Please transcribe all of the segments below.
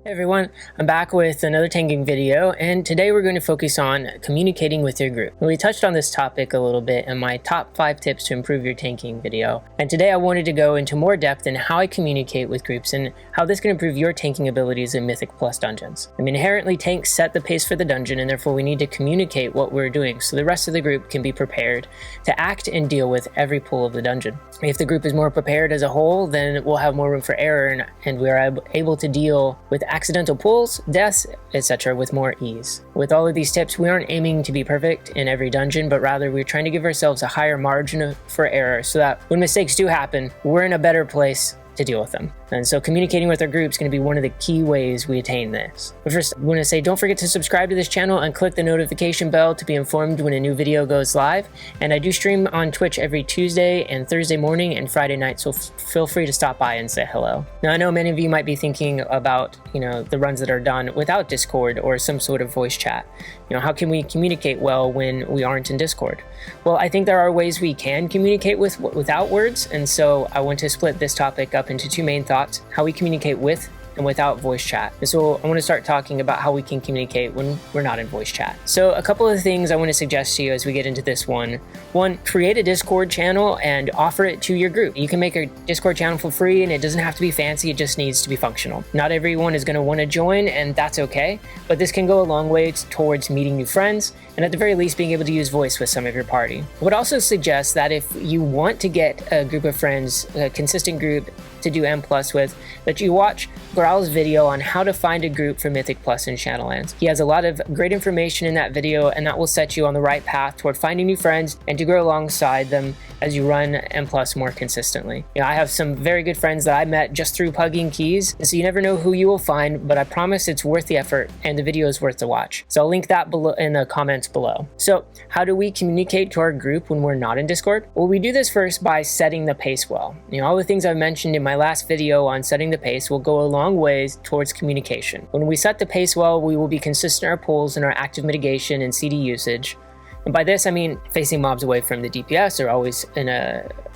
Hey everyone, I'm back with another tanking video, and today we're going to focus on communicating with your group. We touched on this topic a little bit in my top 5 tips to improve your tanking video, and today I wanted to go into more depth in how I communicate with groups and how this can improve your tanking abilities in Mythic Plus dungeons. I mean, inherently tanks set the pace for the dungeon, and therefore we need to communicate what we're doing so the rest of the group can be prepared to act and deal with every pull of the dungeon. If the group is more prepared as a whole, then we'll have more room for error and we are able to deal with accidental pulls, deaths, etc. with more ease. With all of these tips, we aren't aiming to be perfect in every dungeon, but rather we're trying to give ourselves a higher margin for error so that when mistakes do happen, we're in a better place to deal with them. And so communicating with our group is going to be one of the key ways we attain this. But first, I want to say don't forget to subscribe to this channel and click the notification bell to be informed when a new video goes live. And I do stream on Twitch every Tuesday and Thursday morning and Friday night, so feel free to stop by and say hello. Now, I know many of you might be thinking about, the runs that are done without Discord or some sort of voice chat. How can we communicate well when we aren't in Discord? Well, I think there are ways we can communicate without words, and so I want to split this topic up into 2 main thoughts: how we communicate with and without voice chat. And so I want to start talking about how we can communicate when we're not in voice chat. So a couple of things I want to suggest to you as we get into this one. One, create a Discord channel and offer it to your group. You can make a Discord channel for free and it doesn't have to be fancy, it just needs to be functional. Not everyone is going to want to join, and that's okay, but this can go a long way towards meeting new friends and at the very least being able to use voice with some of your party. I would also suggest that if you want to get a group of friends, a consistent group to do M+ with, that you watch Growl's video on how to find a group for Mythic Plus in Shadowlands. He has a lot of great information in that video, and that will set you on the right path toward finding new friends and to grow alongside them as you run M+ more consistently. I have some very good friends that I met just through pugging keys, and so you never know who you will find, but I promise it's worth the effort and the video is worth the watch. So I'll link that below in the comments below. So how do we communicate to our group when we're not in Discord? Well, we do this first by setting the pace well. All the things I've mentioned in my last video on setting the pace will go a long ways towards communication. When we set the pace well, we will be consistent in our pulls and our active mitigation and CD usage. And by this, I mean facing mobs away from the DPS or always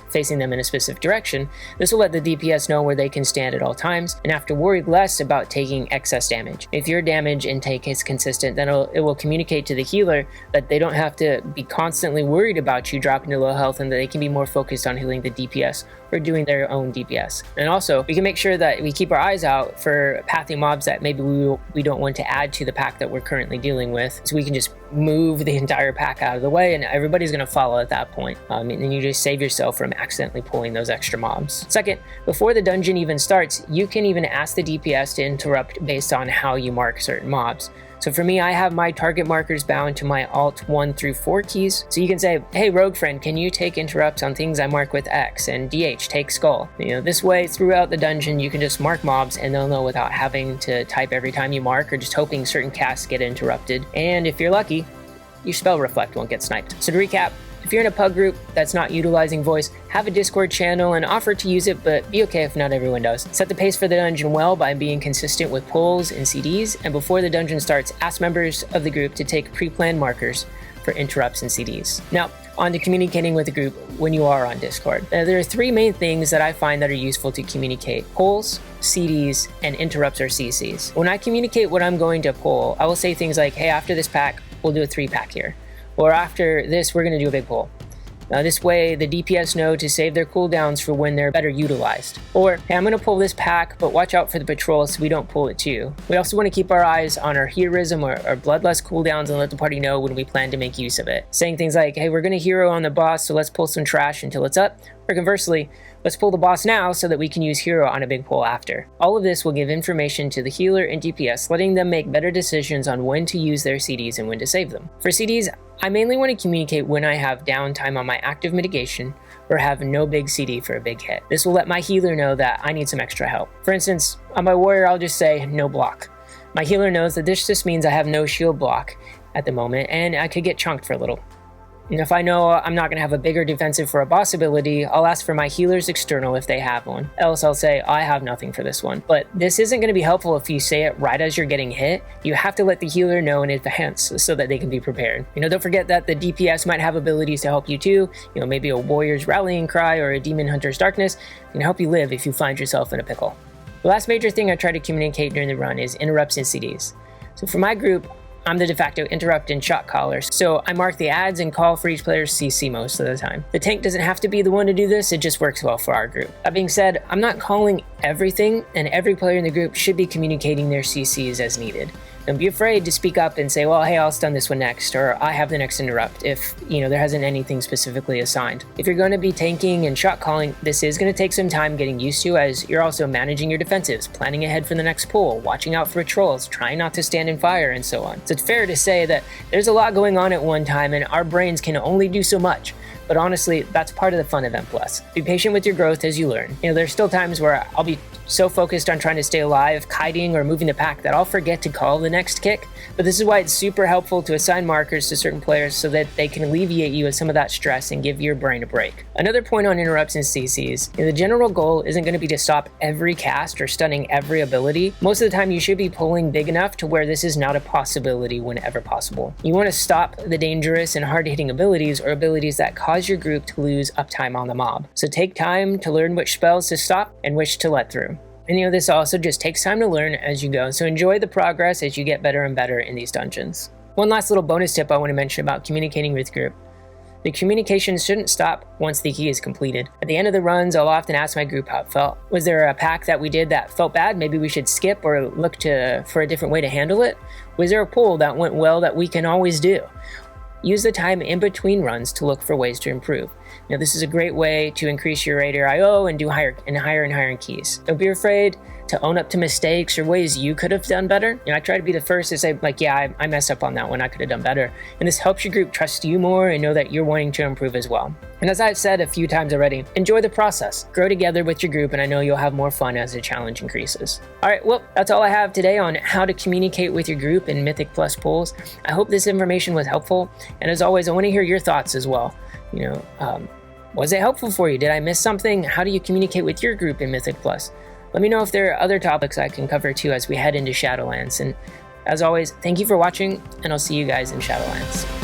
facing them in a specific direction. This will let the DPS know where they can stand at all times and have to worry less about taking excess damage. If your damage intake is consistent, then it will communicate to the healer that they don't have to be constantly worried about you dropping to low health and that they can be more focused on healing the DPS or doing their own DPS. And also, we can make sure that we keep our eyes out for pathing mobs that maybe we don't want to add to the pack that we're currently dealing with, so we can just move the entire pack out of the way and everybody's going to follow at that point. And you just save yourself from accidentally pulling those extra mobs. Second, before the dungeon even starts, you can even ask the DPS to interrupt based on how you mark certain mobs. So for me, I have my target markers bound to my Alt 1 through 4 keys. So you can say, hey, rogue friend, can you take interrupts on things I mark with X, and DH, take skull. This way, throughout the dungeon, you can just mark mobs and they'll know without having to type every time you mark or just hoping certain casts get interrupted. And if you're lucky, your spell reflect won't get sniped. So to recap, if you're in a pug group that's not utilizing voice, have a Discord channel and offer to use it, but be okay if not everyone does. Set the pace for the dungeon well by being consistent with pulls and CDs, and before the dungeon starts, ask members of the group to take pre-planned markers for interrupts and CDs. Now, on to communicating with the group when you are on Discord. Now, there are 3 main things that I find that are useful to communicate: pulls, CDs, and interrupts or CCs. When I communicate what I'm going to pull, I will say things like, hey, after this pack, we'll do a 3-pack here. Or after this, we're going to do a big pull. Now this way, the DPS know to save their cooldowns for when they're better utilized. Or, hey, I'm going to pull this pack, but watch out for the patrol so we don't pull it too. We also want to keep our eyes on our heroism or our bloodlust cooldowns and let the party know when we plan to make use of it. Saying things like, hey, we're going to hero on the boss, so let's pull some trash until it's up. Or conversely, let's pull the boss now so that we can use hero on a big pull after. All of this will give information to the healer and DPS, letting them make better decisions on when to use their CDs and when to save them. For CDs, I mainly want to communicate when I have downtime on my active mitigation or have no big CD for a big hit. This will let my healer know that I need some extra help. For instance, on my warrior, I'll just say no block. My healer knows that this just means I have no shield block at the moment and I could get chunked for a little. And if I know I'm not going to have a bigger defensive for a boss ability, I'll ask for my healer's external if they have one. Else I'll say, I have nothing for this one. But this isn't going to be helpful if you say it right as you're getting hit. You have to let the healer know in advance so that they can be prepared. Don't forget that the DPS might have abilities to help you too. Maybe a warrior's rallying cry or a demon hunter's darkness can help you live if you find yourself in a pickle. The last major thing I try to communicate during the run is interrupts and CDs. So for my group, I'm the de facto interrupt and shot caller, so I mark the ads and call for each player's CC most of the time. The tank doesn't have to be the one to do this, it just works well for our group. That being said, I'm not calling everything, and every player in the group should be communicating their CCs as needed. Don't be afraid to speak up and say, well, hey, I'll stun this one next, or I have the next interrupt, if there hasn't anything specifically assigned. If you're going to be tanking and shot calling, this is going to take some time getting used to, as you're also managing your defensives, planning ahead for the next pull, watching out for trolls, trying not to stand in fire, and so on. So it's fair to say that there's a lot going on at one time, and our brains can only do so much. But honestly, that's part of the fun of M+. Be patient with your growth as you learn. There's still times where I'll be so focused on trying to stay alive, kiting, or moving the pack that I'll forget to call the next kick. But this is why it's super helpful to assign markers to certain players so that they can alleviate you of some of that stress and give your brain a break. Another point on interrupts and CCs, the general goal isn't going to be to stop every cast or stunning every ability. Most of the time you should be pulling big enough to where this is not a possibility whenever possible. You want to stop the dangerous and hard-hitting abilities or abilities that cause your group to lose uptime on the mob. So take time to learn which spells to stop and which to let through. And this also just takes time to learn as you go, so enjoy the progress as you get better and better in these dungeons. One last little bonus tip I want to mention about communicating with group. The communication shouldn't stop once the key is completed. At the end of the runs, I'll often ask my group how it felt. Was there a pack that we did that felt bad? Maybe we should skip or look for a different way to handle it? Was there a pull that went well that we can always do? Use the time in between runs to look for ways to improve. This is a great way to increase your rate or IO and do higher in keys. Don't be afraid to own up to mistakes or ways you could have done better. I try to be the first to say, yeah, I messed up on that one, I could have done better. And this helps your group trust you more and know that you're wanting to improve as well. And as I've said a few times already, enjoy the process. Grow together with your group, and I know you'll have more fun as the challenge increases. All right, well, that's all I have today on how to communicate with your group in Mythic Plus pools. I hope this information was helpful. And as always, I want to hear your thoughts as well. Was it helpful for you? Did I miss something? How do you communicate with your group in Mythic Plus? Let me know if there are other topics I can cover too as we head into Shadowlands. And as always, thank you for watching, and I'll see you guys in Shadowlands.